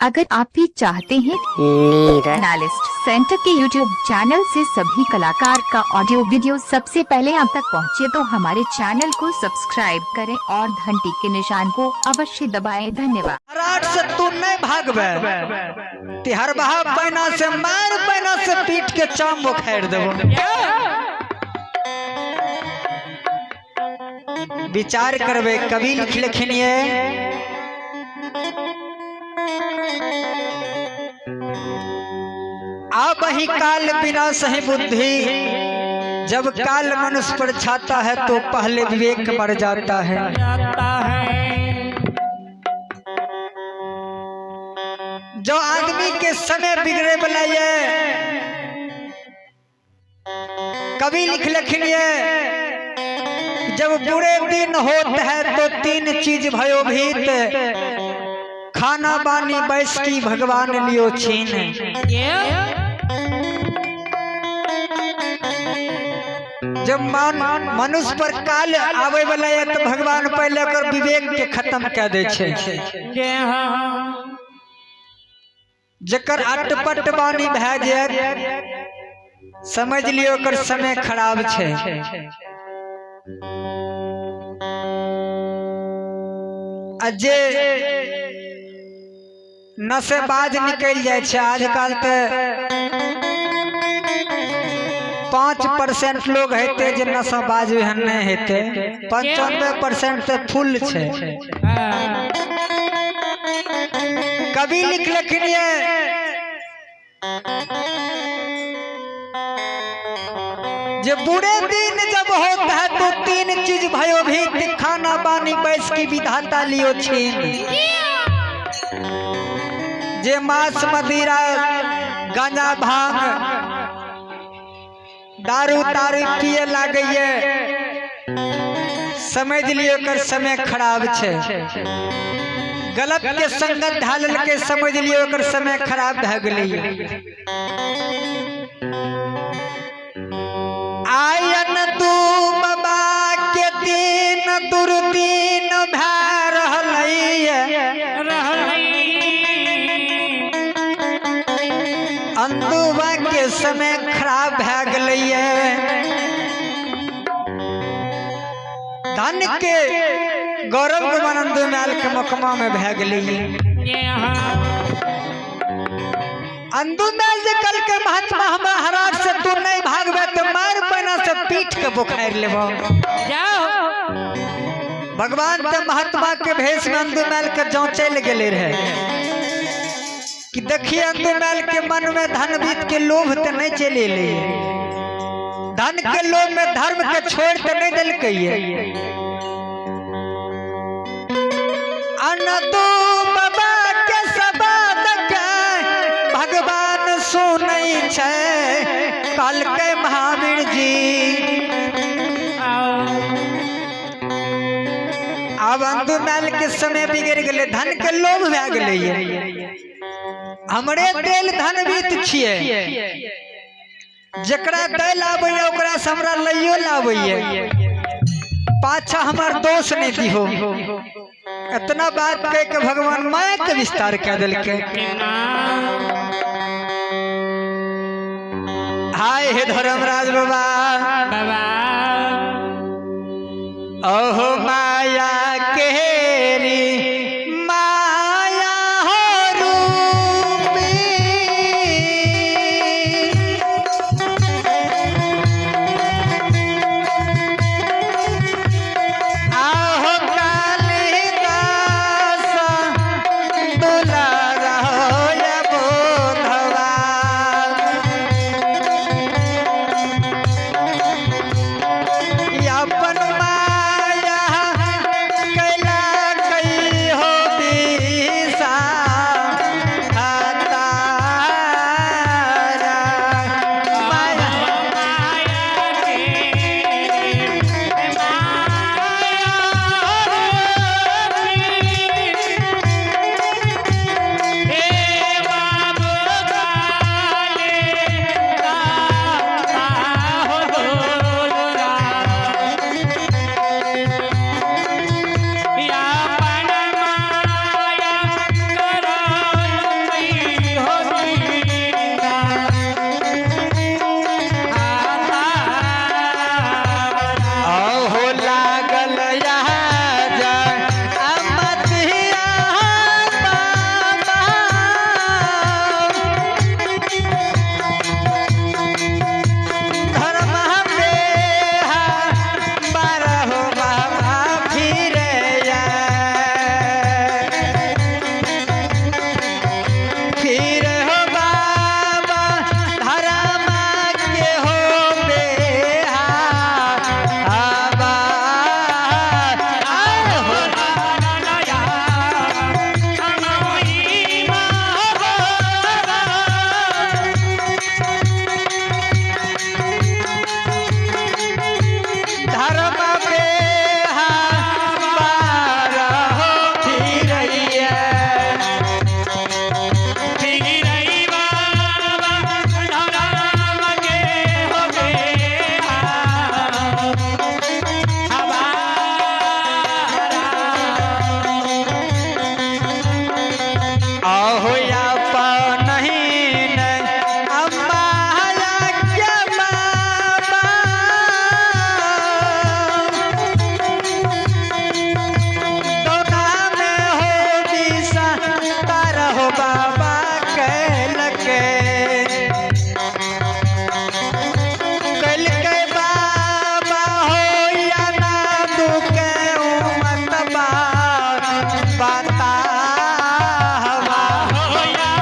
अगर आप भी चाहते हैं एनालिस्ट सेंटर के यूट्यूब चैनल से सभी कलाकार का ऑडियो वीडियो सबसे पहले आप तक पहुंचे, तो हमारे चैनल को सब्सक्राइब करें और घंटी के निशान को अवश्य दबाएं। धन्यवाद। हराट से तू नहीं भागबे, तिहर बहा पैना से मार, पैना से पीट के चाम बोखार देबो। विचार करबे, कवि लिख लेखिन अब ही काल बिना सही बुद्धि, जब काल मनुष्य पर छाता है तो पहले विवेक मर जाता है। जो आदमी के समय बिगड़े वाला ये कवि लिख लेखिन जब बुरे दिन होते हैं तो तीन चीज भयो भीत, खाना बानी बैस की भगवान लियो छीन। जब मनुष्य पर काल आवे वाला है तो भगवान पहले कर विवेक के खत्म कर दे छे। जकर अटपट बानी भै जाए समझ लियो कर समय खराब छे। अजे नशेबाज निकल जाए छे आजकल तो 5% लोग हेते जे नशाबाज एहन नहीं हेते, 95% से फुल छे। कवि लिख लेखिन जे बुरे दिन जब होता है तो तीन चीज भयो भीत, खाना बानी बैस की विधाता लियो छीन। जे मांस मदिरा गांजा भांग दारू तारू पिए लागे, समझ लियो कर समय खराब छे। गलत के संगत ढालल के समझ लियो कर समय खराब भ गेलै। आयन तू बाबा के दिन दुर्दीन भै रहलै, अंधुआ के समय खराब भै गेलै। धन के गौरव गवानंद माल के मकमा में भै गेलै। अंधु माल जे कल के महात्मा हम हराट से तू नहीं भागबे तो मार पैना से पीट के बोखार लेबो। भगवान तो महात्मा के भेष में अंधु माल के जांच चल गेले रहे कि देखिए अंधु माल के मन में धन बीत के लोभ तो नहीं चले ले, धन के लोभ में धर्म के छोड़ तो नहीं दिल। अनदु बाबा के सबाद के भगवान सुनै छे, कल के महावीर जी। अब अंधु माल के समय बिगड़ गेले, धन के लोभ भै गेलै। हमरे दिल धन बीत छिए, जकरा दिल आबै ओकरा से हमरा लइयो लाबै, पाछा हमार दोष नहीं दिहो। इतना बात कह के भगवान माया के विस्तार कर दिल के। हाय हे धर्मराज बाबा, ओहो माया केरी माया हो रूपी, आहो कालिदास दुलारा होय बोधवा। अपन माया कैला कई हो दिशा तारा माया आहो या पा नहीं न अम्मा या क्या बाबा दोना में हो दिशा तारा हो बाबा कहल के बाबा हो या ना दुखे उमत बता हवा हो या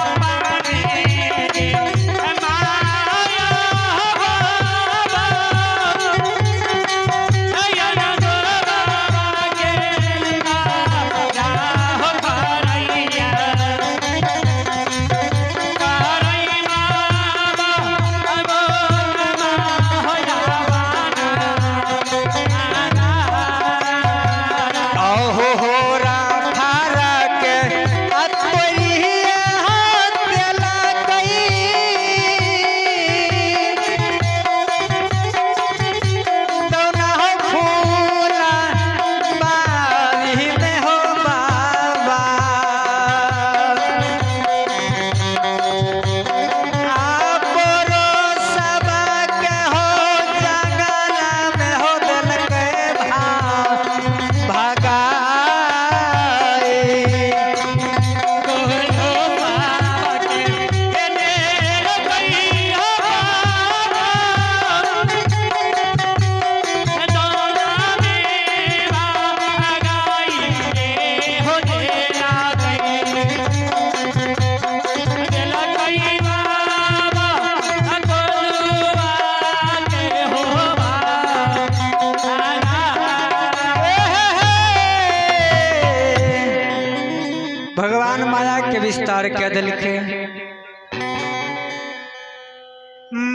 भगवान माया के विस्तार के दिल के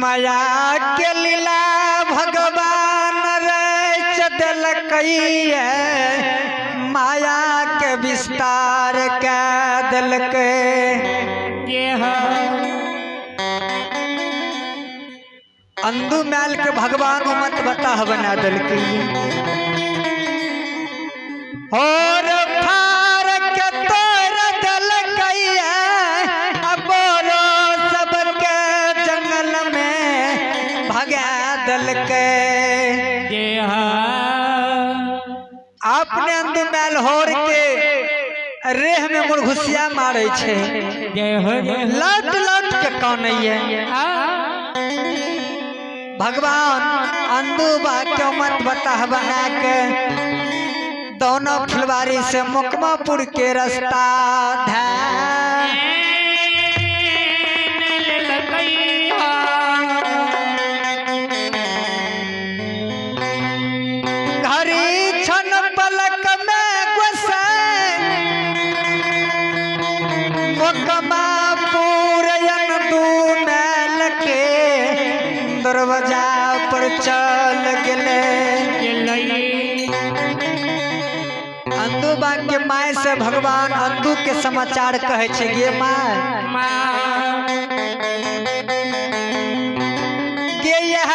माया के लीला भगवान रच दिल माया के विस्तार के दिल के अंधु मैल के भगवान मत बता बना दिल के और दल के अपने अंदर मैल होर के रेह में मुरघुसिया मारे छे लट लट के कानैया भगवान अंधु वाक्य मत बता बना के दोनों फुलवारी से मुकमापुर के रास्ता दरवाजा पर चल गए अंधु बाग के माय से भगवान अंधु के समाचार कहे छे गे माय के यह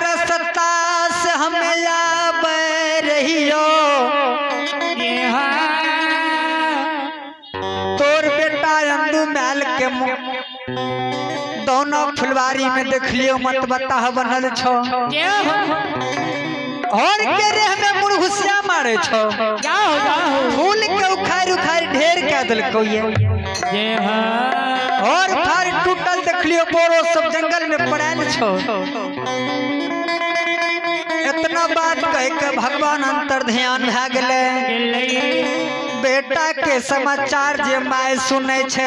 रास्ता से हमें आवे रहियो तोर बेटा अंधु महल के दोनों फुलवारी में देख लियो मत बता बनल छो और के रे हमें मुरघुसिया मारे छो फूल के उखाड़ उखाड़ ढेर के दिलको ये और फार टूटल देख लियो बोरो सब जंगल में पड़ाल छो इतना बात कह के भगवान अंतर ध्यान भ गेले बेटा के समाचार जे माय सुनै छे